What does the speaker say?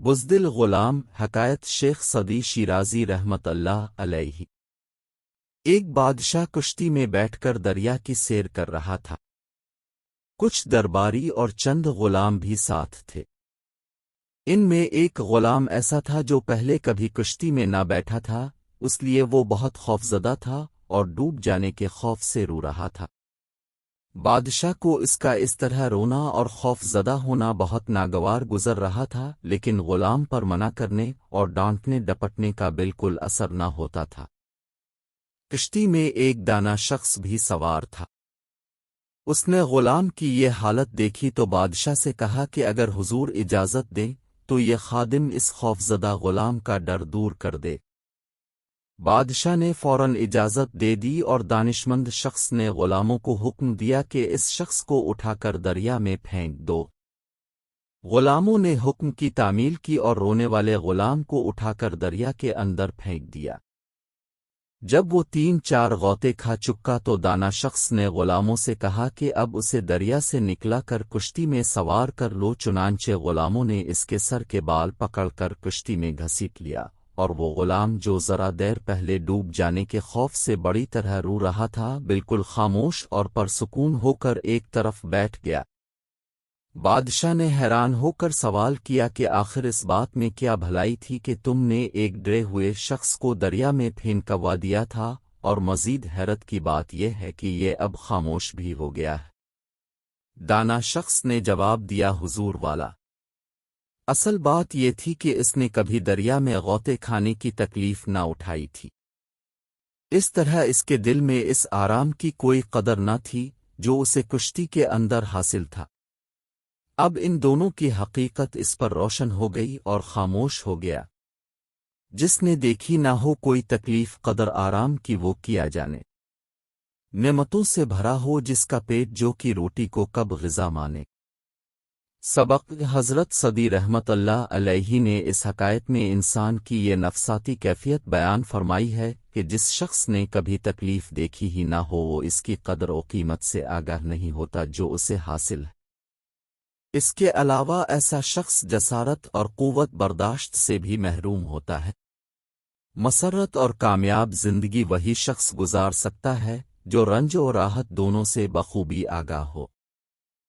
بزدل غلام حکایت شیخ صدی شیرازی رحمت اللہ علیہ۔ ایک بادشاہ کشتی میں بیٹھ کر دریا کی سیر کر رہا تھا۔ کچھ درباری اور چند غلام بھی ساتھ تھے۔ ان میں ایک غلام ایسا تھا جو پہلے کبھی کشتی میں نہ بیٹھا تھا، اس لیے وہ بہت خوفزدہ تھا اور ڈوب جانے کے خوف سے رو رہا تھا۔ بادشاہ کو اس کا اس طرح رونا اور خوف زدہ ہونا بہت ناگوار گزر رہا تھا، لیکن غلام پر منع کرنے اور ڈانٹنے ڈپٹنے کا بالکل اثر نہ ہوتا تھا۔ کشتی میں ایک دانا شخص بھی سوار تھا۔ اس نے غلام کی یہ حالت دیکھی تو بادشاہ سے کہا کہ اگر حضور اجازت دیں تو یہ خادم اس خوفزدہ غلام کا ڈر دور کر دے۔ بادشاہ نے فوراً اجازت دے دی اور دانشمند شخص نے غلاموں کو حکم دیا کہ اس شخص کو اٹھا کر دریا میں پھینک دو۔ غلاموں نے حکم کی تعمیل کی اور رونے والے غلام کو اٹھا کر دریا کے اندر پھینک دیا۔ جب وہ 3-4 غوطے کھا چکا تو دانا شخص نے غلاموں سے کہا کہ اب اسے دریا سے نکلا کر کشتی میں سوار کر لو، چنانچہ غلاموں نے اس کے سر کے بال پکڑ کر کشتی میں گھسیٹ لیا، اور وہ غلام جو ذرا دیر پہلے ڈوب جانے کے خوف سے بڑی طرح رو رہا تھا، بالکل خاموش اور پرسکون ہو کر ایک طرف بیٹھ گیا۔ بادشاہ نے حیران ہو کر سوال کیا کہ آخر اس بات میں کیا بھلائی تھی کہ تم نے ایک ڈرے ہوئے شخص کو دریا میں پھینکوا دیا تھا، اور مزید حیرت کی بات یہ ہے کہ یہ اب خاموش بھی ہو گیا ہے۔ دانا شخص نے جواب دیا، حضور والا، اصل بات یہ تھی کہ اس نے کبھی دریا میں غوطے کھانے کی تکلیف نہ اٹھائی تھی، اس طرح اس کے دل میں اس آرام کی کوئی قدر نہ تھی جو اسے کشتی کے اندر حاصل تھا۔ اب ان دونوں کی حقیقت اس پر روشن ہو گئی اور خاموش ہو گیا۔ جس نے دیکھی نہ ہو کوئی تکلیف قدر آرام کی، وہ کیا جانے نعمتوں سے بھرا ہو جس کا پیٹ جو کی روٹی کو کب غذا مانے۔ سبق: حضرت صدی رحمت اللہ علیہ نے اس حکایت میں انسان کی یہ نفساتی کیفیت بیان فرمائی ہے کہ جس شخص نے کبھی تکلیف دیکھی ہی نہ ہو وہ اس کی قدر و قیمت سے آگاہ نہیں ہوتا جو اسے حاصل ہے۔ اس کے علاوہ ایسا شخص جسارت اور قوت برداشت سے بھی محروم ہوتا ہے۔ مسرت اور کامیاب زندگی وہی شخص گزار سکتا ہے جو رنج و راحت دونوں سے بخوبی آگاہ ہو۔